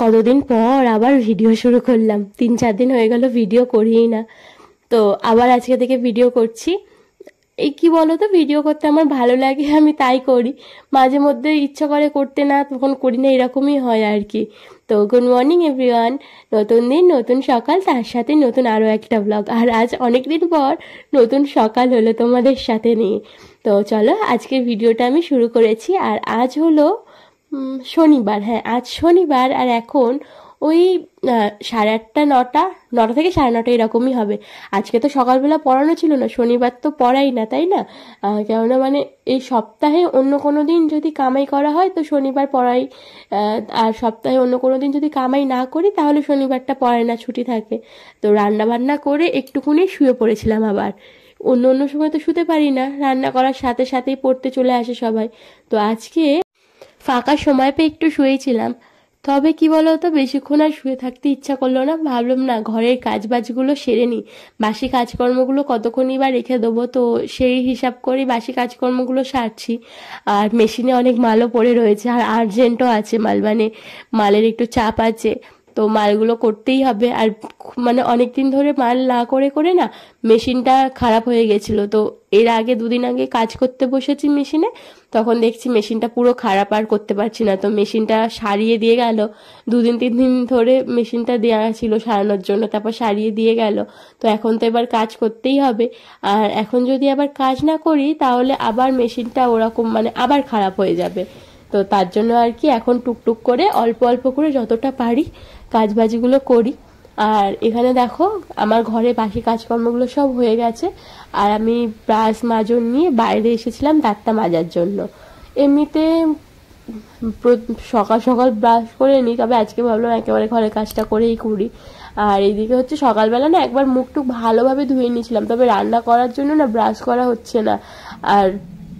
কতদিন পর আবার ভিডিও শুরু করলাম, 3-4 দিন হয়ে গেল ভিডিও করিই না। তো আবার আজকে থেকে ভিডিও করছি। এই কি বলো তো, ভিডিও করতে আমার ভালো লাগে, আমি তাই করি। মাঝে মধ্যে ইচ্ছা করে করতে, না তখন করি না, এরকমই হয় আর কি। তো গুড মর্নিং এভরিওয়ান, নতুন দিন নতুন সকাল, তার সাথে নতুন আরও একটা ব্লগ। আর আজ অনেক দিন পর নতুন সকাল হলো তোমাদের সাথে নিয়ে। তো চলো আজকের ভিডিওটা আমি শুরু করেছি। আর আজ হলো শনিবার। হ্যাঁ, আজ শনিবার। আর এখন ওই 8:30 9টা থেকে 9:30 এরকমই হবে। আজকে তো সকালবেলা পড়ানো ছিল না, শনিবার তো পড়াই না, তাই না? কেননা মানে এই সপ্তাহে অন্য কোনো দিন যদি কামাই করা হয় তো শনিবার পড়াই, আর সপ্তাহে অন্য কোনো দিন যদি কামাই না করি তাহলে শনিবারটা পড়াই না, ছুটি থাকে। তো রান্না বান্না করে একটুকুনি শুয়ে পড়েছিলাম। আবার অন্য অন্য সময় তো শুতে পারি না, রান্না করার সাথে সাথেই পড়তে চলে আসে সবাই। তো আজকে ফাঁকা সময় পেয়ে একটু শুয়েছিলাম। তবে কি বলতো, বেশিক্ষণ আর শুয়ে থাকতে ইচ্ছা করলো না। ভাবলাম না, ঘরের কাজবাজগুলো সেরে নিই, বাসি কাজকর্মগুলো কতক্ষণই বা রেখে দেবো। তো সেই হিসাব করে বাসি কাজকর্মগুলো সারছি। আর মেশিনে অনেক মালও পড়ে রয়েছে, আর আর্জেন্টও আছে মাল, মানে মালের একটু চাপ আছে। তো মালগুলো করতেই হবে। আর মানে অনেক দিন ধরে মাল না করে করে না মেশিনটা খারাপ হয়ে গেছিলো। তো এর আগে 2 দিন আগে কাজ করতে বসেছি মেশিনে, তখন দেখছি মেশিনটা পুরো খারাপ, আর করতে পারছি না। তো মেশিনটা সারিয়ে দিয়ে গেল, 2-3 দিন ধরে মেশিনটা দেওয়া ছিল সারানোর জন্য, তারপর সারিয়ে দিয়ে গেল। তো এখন তো এবার কাজ করতেই হবে। আর এখন যদি আবার কাজ না করি তাহলে আবার মেশিনটা ওরকম মানে আবার খারাপ হয়ে যাবে। তো তার জন্য আর কি এখন টুকটুক করে অল্প অল্প করে যতটা পারি কাজবাজিগুলো করি। আর এখানে দেখো আমার ঘরে বাকি কাজকর্মগুলো সব হয়ে গেছে। আর আমি ব্রাশ মাজন নিয়ে বাইরে এসেছিলাম দাঁতটা মাজার জন্য। এমনিতে সকাল সকাল ব্রাশ করে নিই, তবে আজকে ভাবলাম একেবারে ঘরের কাজটা করেই করি। আর এইদিকে হচ্ছে সকালবেলা না একবার মুখটুক ভালোভাবে ধুয়ে নিয়েছিলাম, তবে রান্না করার জন্য না ব্রাশ করা হচ্ছে না। আর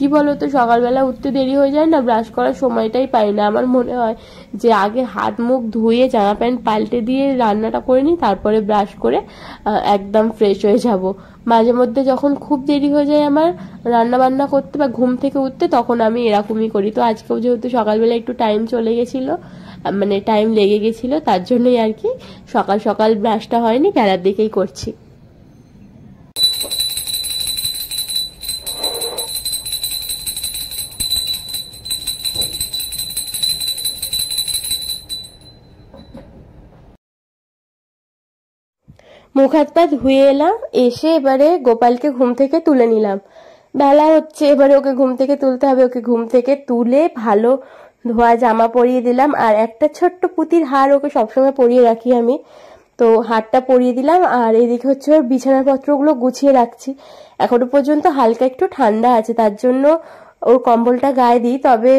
কি বলতো, সকালবেলা উঠতে দেরি হয়ে যায় না, ব্রাশ করার সময়টাই পাই না। আমার মনে হয় যে আগে হাত মুখ ধুয়ে জামা প্যান্ট পাল্টে দিয়ে রান্নাটা করে নিই, তারপরে ব্রাশ করে একদম ফ্রেশ হয়ে যাব। মাঝে মধ্যে যখন খুব দেরি হয়ে যায় আমার রান্না বান্না করতে বা ঘুম থেকে উঠতে, তখন আমি এরকমই করি। তো আজকেও যেহেতু সকালবেলা একটু টাইম চলে গেছিলো, মানে টাইম লেগে গেছিলো, তার জন্যই আর কি সকাল সকাল ব্রাশটা হয়নি, বেলার দিকেই করছি। মুখ হাত পা ধুয়ে এলাম, এসে এবারে গোপালকে ঘুম থেকে তুলে নিলাম। বেলা হচ্ছে, এবারে ওকে ঘুম থেকে তুলতে হবে। ওকে ঘুম থেকে তুলে ভালো ধোয়া জামা পরিয়ে দিলাম। আর একটা ছোট্ট পুঁতির হার ওকে সবসময় পরিয়ে রাখি আমি, তো হারটা পরিয়ে দিলাম। আর এদিকে হচ্ছে ওর বিছানাপত্রগুলো গুছিয়ে রাখছি। এখনো পর্যন্ত হালকা একটু ঠান্ডা আছে, তার জন্য ওর কম্বলটা গায়ে দিই। তবে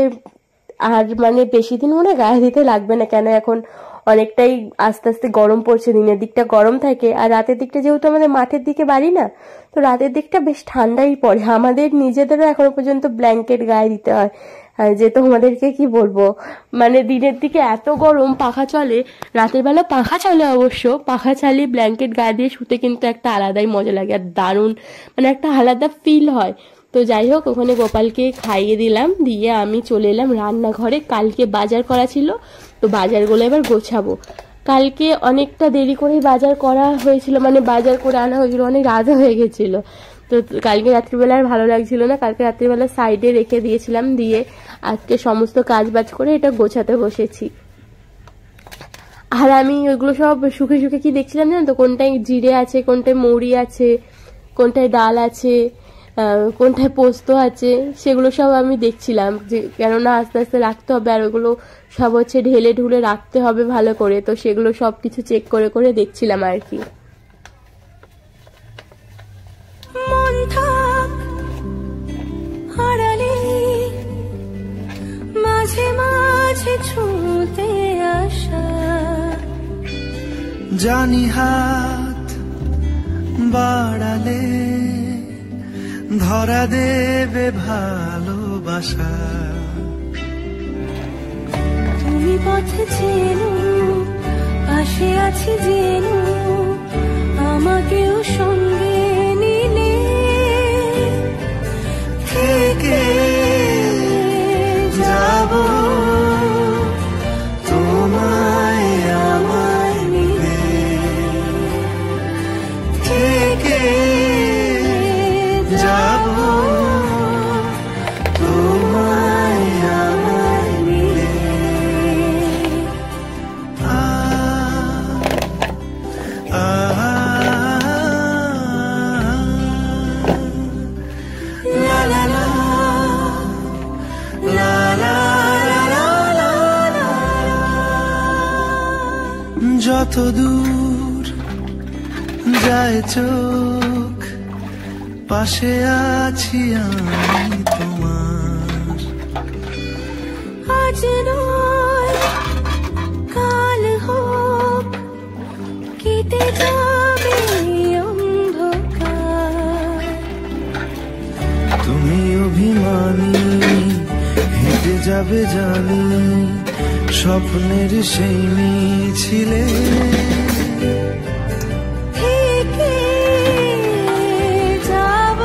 আর মানে বেশি দিন মনে গায়ে দিতে লাগবে না, কেন এখন অনেকটাই আস্তে আস্তে গরম পড়ছে, দিনের দিকটা গরম থাকে আর রাতের দিকটা যেহেতু আমাদের মাঠের দিকে বাড়ি না, তো রাতের দিকটা বেশ ঠান্ডাই পড়ে। আমাদের নিজেদেরও এখনো পর্যন্ত ব্ল্যাঙ্কেট গায়ে দিতে হয়। যে তোমাদেরকে কি বলবো, মানে দিনের দিকে এত গরম, পাখা চলে, রাতের বেলা পাখা চলে অবশ্য, পাখা চালিয়ে ব্ল্যাঙ্কেট গায়ে দিয়ে শুতে কিন্তু একটা আলাদাই মজা লাগে, আর দারুণ মানে একটা আলাদা ফিল হয়। তো যাই হোক, ওখানে গোপালকে খাইয়ে দিলাম, দিয়ে আমি চলে এলাম রান্নাঘরে। কালকে বাজার করা ছিল, তো বাজারগুলো এবার গোছাবো। কালকে অনেকটা দেরি করেই বাজার করা হয়েছিল, মানে বাজার করে আনা হয়েছিল, অনেক রাত হয়ে গেছিল। তো কালকে রাত্রিবেলা আর ভালো লাগছিল না, কালকে রাত্রিবেলা সাইডে রেখে দিয়েছিলাম, দিয়ে আজকে সমস্ত কাজ বাজ করে এটা গোছাতে বসেছি। আর আমি ওইগুলো সব শুকে শুকে কি দেখছিলাম জানো তো, কোনটায় জিরে আছে, কোনটায় মৌরি আছে, কোনটায় ডাল আছে, কোনটায় পোস্ত আছে, সেগুলো সব আমি দেখছিলাম, যে কেননা আস্তে আস্তে রাখতে হবে। আর ওগুলো সব হচ্ছে ঢেলে ঢুলে রাখতে হবে ভালো করে। তো সেগুলো সব কিছু চেক করে করে দেখছিলাম আর কি। মাঝে মাঝে ছুঁতে আসা, জানি হাত বাড়ালে ধরা দেবে ভালোবাসা। তুমি পথে চেনো, পাশে আছি জেনো, আমাকেও সঙ্গে নিলে থেকে যাব তোমায় যত দূর যায় চোখ, পাশে আছি আমি তোমার। আজ নয় কাল হোক, কেটে যাবে অন্ধকার। তুমি অভিমানী হেঁটে যাবে জানি, স্বপ্নের সেই মিছিলে থেকে যাব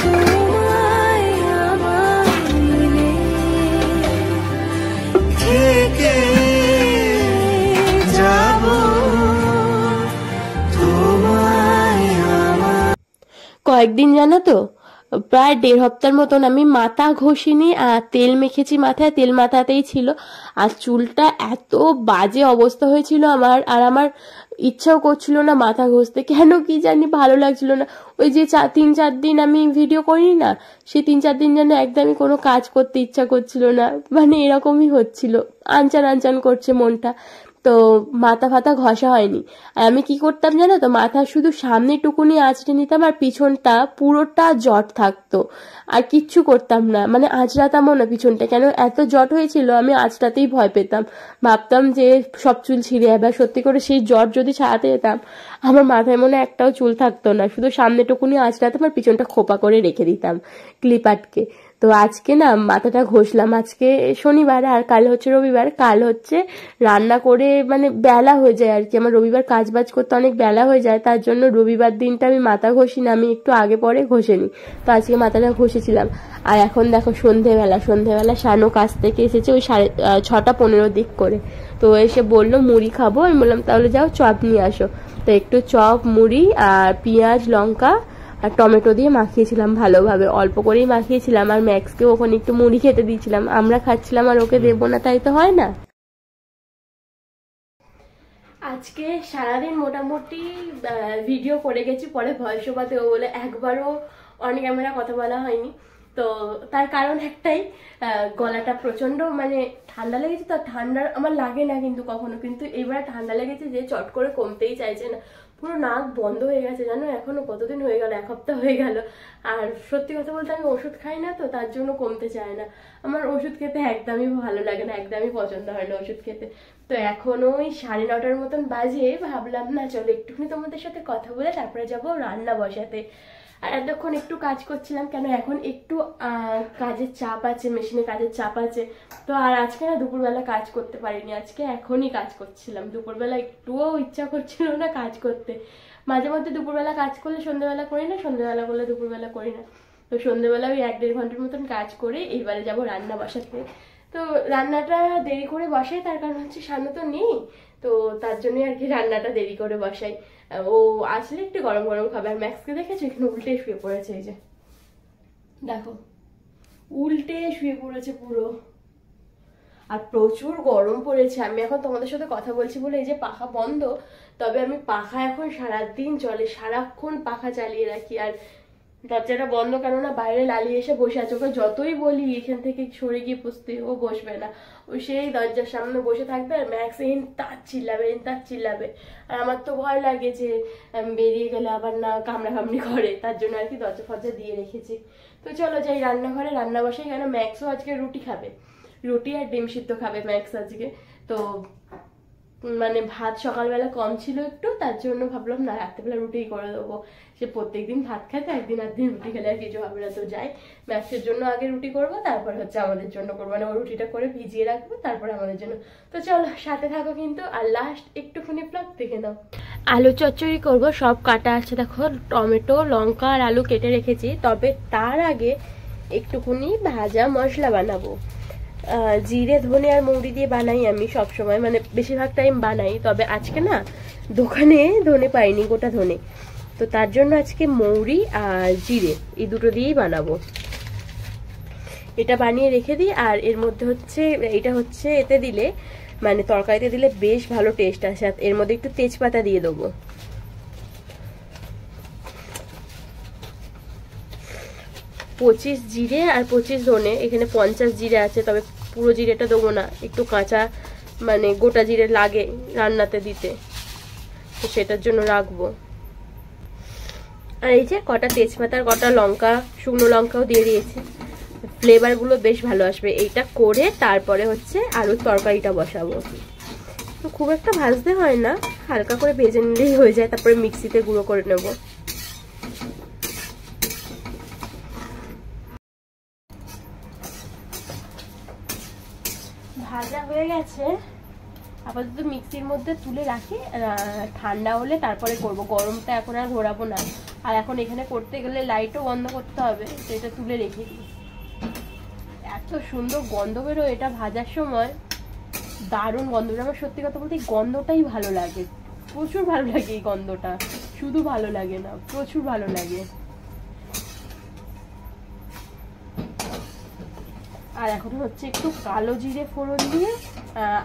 তোমায় আমার মিলে, থেকে যাব তোমায় আমার। কয়েকদিন জানো তো, প্রায় 1.5 সপ্তাহের মতন আমি মাথা ঘষিনি, আর তেল মেখেছি মাথায়, তেল মাথাতেই ছিল। আর চুলটা এত বাজে অবস্থা হয়েছিল আমার, আর আমার ইচ্ছাও করছিল না মাথা ঘষতে, কেন কি জানি ভালো লাগছিল না। ওই যে 3-4 দিন আমি ভিডিও করিনি না, সেই 3-4 দিন যেন একদমই কোনো কাজ করতে ইচ্ছা করছিল না, মানে এরকমই হচ্ছিল, আনচান আনচান করছে মনটা। তো মাথা ফাতা ঘষা হয়নি। আর আমি কি করতাম জানো তো, মাথা শুধু সামনে টুকুনি আঁচড়ে নিতাম, আর পিছনটা পুরোটা জট থাকতো, আর কিচ্ছু করতাম না, মানে আঁচড়াতামও না পিছনটা, কেন এত জট হয়েছিল আমি আঁচড়াতেই ভয় পেতাম। ভাবতাম যে সব চুল ছিঁড়ে যাবে, সত্যি করে সেই জট যদি ছাড়াতে যেতাম আমার মাথায় মনে একটাও চুল থাকতো না, শুধু সামনে টুকুনি আঁচড়াতাম আর পিছনটা খোপা করে রেখে দিতাম ক্লিপ আটকে। তো আজকে না মাথাটা ঘষলাম, আজকে শনিবার আর কাল হচ্ছে রবিবার, কাল হচ্ছে রান্না করে মানে বেলা হয়ে যায় আর কি, আমার রবিবার কাজ বাজ করতে অনেক বেলা হয়ে যায়, তার জন্য রবিবার দিনটা আমি মাথা ঘষি না, আমি একটু আগে পরে ঘষে নিই। তো আজকে মাথাটা ঘষেছিলাম। আর এখন দেখো সন্ধেবেলা শানু কাজ থেকে এসেছে ওই 6:15 দিক করে, তো এসে বললো মুড়ি খাবো, আমি বললাম তাহলে যাও চপ নিয়ে আসো। তো একটু চপ, মুড়ি আর পেঁয়াজ লঙ্কা আর টমেটো দিয়ে মাখিয়েছিলাম ভালোভাবে, অল্প করেই মাখিয়েছিলাম, আর ম্যাক্সকে ওখানে একটু মুড়ি খেতে দিয়েছিলাম, আমরা খাচ্ছিলাম আর ওকে দেবো না, তাই তো হয় না। আজকে সারাদিন মোটামুটি ভিডিও করে গেছি, পরে ভয়েস ওভার দেবো বলে একবারও অন ক্যামেরা কথা বলা হয়নি। তো তার কারণ একটাই, গলাটা প্রচন্ড মানে ঠান্ডা লেগেছে, তো ঠান্ডা আমার লাগে না কিন্তু কখনো, কিন্তু এবার ঠান্ডা লেগেছে যে চট করে কমতেই চাইছে না, পুরো নাক বন্ধ হয়ে গেছে জানো, এখনো কতদিন হয়ে গেল, 1 সপ্তাহ হয়ে গেল। আর সত্যি কথা বলতে আমি ওষুধ খাই না, তো তার জন্য কমতে চায় না, আমার ওষুধ খেতে একদমই ভালো লাগে না, একদমই পছন্দ হয় না ওষুধ খেতে। তো এখন ওই 9:30 মতন বাজে, ভাবলাম না চলো একটুখানি তোমাদের সাথে কথা বলে তারপরে যাবো রান্না বসাতে। আর এতক্ষণ একটু কাজ করছিলাম, কেন এখন একটু কাজের চাপ আছে, মেশিনে কাজের চাপ আছে, তো আর আজকে না দুপুরবেলা কাজ করতে পারিনি, আজকে এখনই কাজ করছিলাম, দুপুরবেলা একটুও ইচ্ছা করছিল না কাজ করতে। মাঝে মধ্যে দুপুরবেলা কাজ করলে সন্ধ্যেবেলা করি না, সন্ধ্যেবেলা করলে দুপুরবেলা করি না। তো সন্ধ্যেবেলা ওই 1-1.5 ঘন্টার মতন কাজ করে এইবারে যাবো রান্না বসাতে। তো রান্নাটা দেরি করে বসাই, তার কারণ হচ্ছে শানু তো নেই, তো তার জন্যই আর কি রান্নাটা দেরি করে বসাই। ও আসলে একটু গরম গরম খাবে। আর ম্যাক্সকে দেখেছো এখানে উল্টে শুয়ে পড়েছে, এই যে দেখো উল্টে শুয়ে পড়েছে পুরো, আর প্রচুর গরম পড়েছে। আমি এখন তোমাদের সাথে কথা বলছি বলে এই যে পাখা বন্ধ, তবে আমি পাখা এখন সারাদিন চলে, সারাক্ষণ পাখা চালিয়ে রাখি। আর দরজাটা বন্ধ, কেননা বাইরে লালি এসে বসে আছে, ওকে যতই বলি এখান থেকে সরে গিয়ে পুষতে, ও বসবে না, ও সেই দরজার সামনে বসে থাকবে, আর ম্যাক্স এন তার চিল্লাবে। আর আমার তো ভয় লাগে যে বেরিয়ে গেলে আবার না কামড়াকামড়ি করে, তার জন্য আর কি দরজা ফরজা দিয়ে রেখেছি। তো চলো যাই রান্নাঘরে, রান্না বসাই, কেন ম্যাক্সও আজকে রুটি খাবে, রুটি আর ডিম সিদ্ধ খাবে ম্যাক্স আজকে। তো মানে ভাত সকালবেলা কম ছিল একটু, তার জন্য ভাবলাম না রাত্রেবেলা রুটি করে দেবো, সে প্রত্যেকদিন ভাত খাতে, একদিন রুটি খেলে আর কিছু হবে না। তো যাই ম্যাক্সের জন্য আগে রুটি করব, তারপর হচ্ছে আমাদের জন্য করবো, মানে ও রুটিটা করে ভিজিয়ে রাখবো তারপর আমাদের জন্য। তো চলো সাথে থাকো কিন্তু, আর লাস্ট একটুখানি ব্লগ দেখে নাও। আলু চচ্চড়ি করব, সব কাটা আছে দেখো, টমেটো লঙ্কা আর আলু কেটে রেখেছি, তবে তার আগে একটুখানি ভাজা মশলা বানাবো। জিরে ধনে আর মৌরি দিয়ে বানাই আমি সব সময়, মানে বেশিরভাগ টাইম বানাই, তবে আজকে না দোকানে ধনে পাইনি, গোটা ধনে, তো তার জন্য আজকে মৌরি আর জিরে এই দুটো দিয়েই বানাবো। এটা বানিয়ে রেখে দিই। আর এর মধ্যে হচ্ছে এটা হচ্ছে এতে দিলে মানে তরকারিতে দিলে বেশ ভালো টেস্ট আসে, এর মধ্যে একটু তেজপাতা দিয়ে দেবো। 25 জিরে আর 25 ধনে, এখানে 50 জিরে আছে, তবে পুরো জিরেটা দেবো না, একটু কাঁচা মানে গোটা জিরে লাগে রান্নাতে দিতে, তো সেটার জন্য রাখবো। আর এই যে কটা তেজপাতার কটা লঙ্কা, শুকনো লঙ্কাও দিয়ে দিয়েছি, ফ্লেভারগুলো বেশ ভালো আসবে। এইটা করে তারপরে হচ্ছে আলুর তরকারিটা বসাবো। তো খুব একটা ভাজতে হয় না, হালকা করে ভেজে নিলেই হয়ে যায়, তারপরে মিক্সিতে গুঁড়ো করে নেব। ভাজা হয়ে গেছে, আপাতত মিক্সির মধ্যে তুলে রাখি, ঠান্ডা হলে তারপরে করব, গরমটা এখন আর ঘোরাবো না। আর এখন এখানে করতে গেলে লাইটও বন্ধ করতে হবে, তো এটা তুলে রেখে দিই। এত সুন্দর গন্ধ বেরোয় এটা ভাজার সময়, দারুণ গন্ধ। আমার সত্যি কথা বলতে এই গন্ধটাই ভালো লাগে, প্রচুর ভালো লাগে এই গন্ধটা, শুধু ভালো লাগে না, প্রচুর ভালো লাগে। আর এখন হচ্ছে একটু কালো জিরে ফোড়ন দিয়ে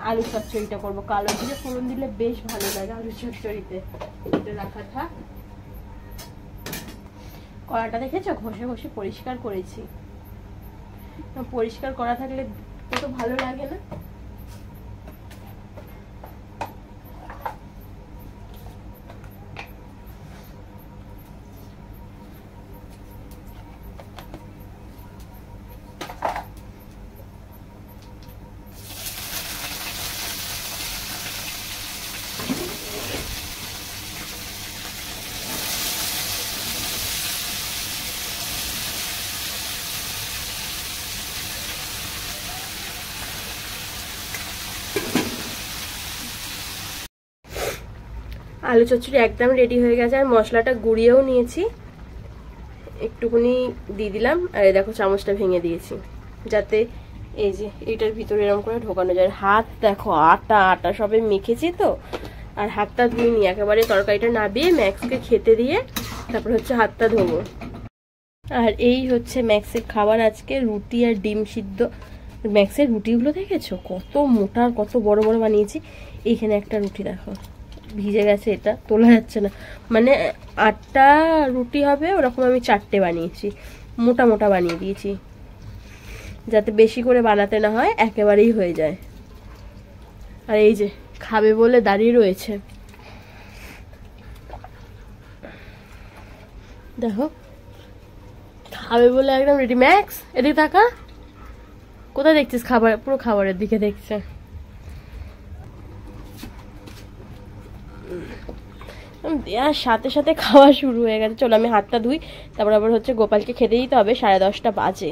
আলু চচ্চড়িটা করবো। কালো জিরে ফোড়ন দিলে বেশ ভালো লাগে আলু চচ্চড়িতে। এটা রাখা থাক। কড়াটা দেখেছো ঘষে ঘষে পরিষ্কার করেছি, পরিষ্কার করা থাকলে তো ভালো লাগে না। আলু চচ্চড়ি একদম রেডি হয়ে গেছে, আর মশলাটা গুঁড়িয়েও নিয়েছি, একটুখানি দিয়ে দিলাম। আর দেখো চামচটা ভেঙে দিয়েছি যাতে এই যে এটার ভিতরে এরকম করে ঢোকানো যায়। হাত দেখো আটা আটা সবে মেখেছি তো, আর হাতটা ধুইনি, একেবারে তরকারিটা নাবিয়ে ম্যাক্সকে খেতে দিয়ে তারপর হচ্ছে হাতটা ধোবো। আর এই হচ্ছে ম্যাক্সের খাবার আজকে, রুটি আর ডিম সিদ্ধ। ম্যাক্সের রুটিগুলো দেখেছো কত মোটা আর কত বড় বড় বানিয়েছি। এইখানে একটা রুটি দেখো ভিজে গেছে, এটা তোলা যাচ্ছে না, মানে 8টা রুটি হবে ওরকম আমি 4টে বানিয়েছি, মোটা মোটা বানিয়ে দিয়েছি যাতে বেশি করে বানাতে না হয়, একেবারেই হয়ে যায়। আর এই যে খাবে বলে দাঁড়িয়ে রয়েছে, দেখো খাবে বলে একদম রেডি। ম্যাক্স এদিকে তাকা, কোথায় দেখছিস? খাবার, পুরো খাবারের দিকে দেখছে। দেওয়ার সাথে সাথে খাওয়া শুরু হয়ে গেছে। চলো আমি হাতটা ধুই, তারপর আবার হচ্ছে গোপালকে খেতে দিতে হবে, 10:30 বাজে।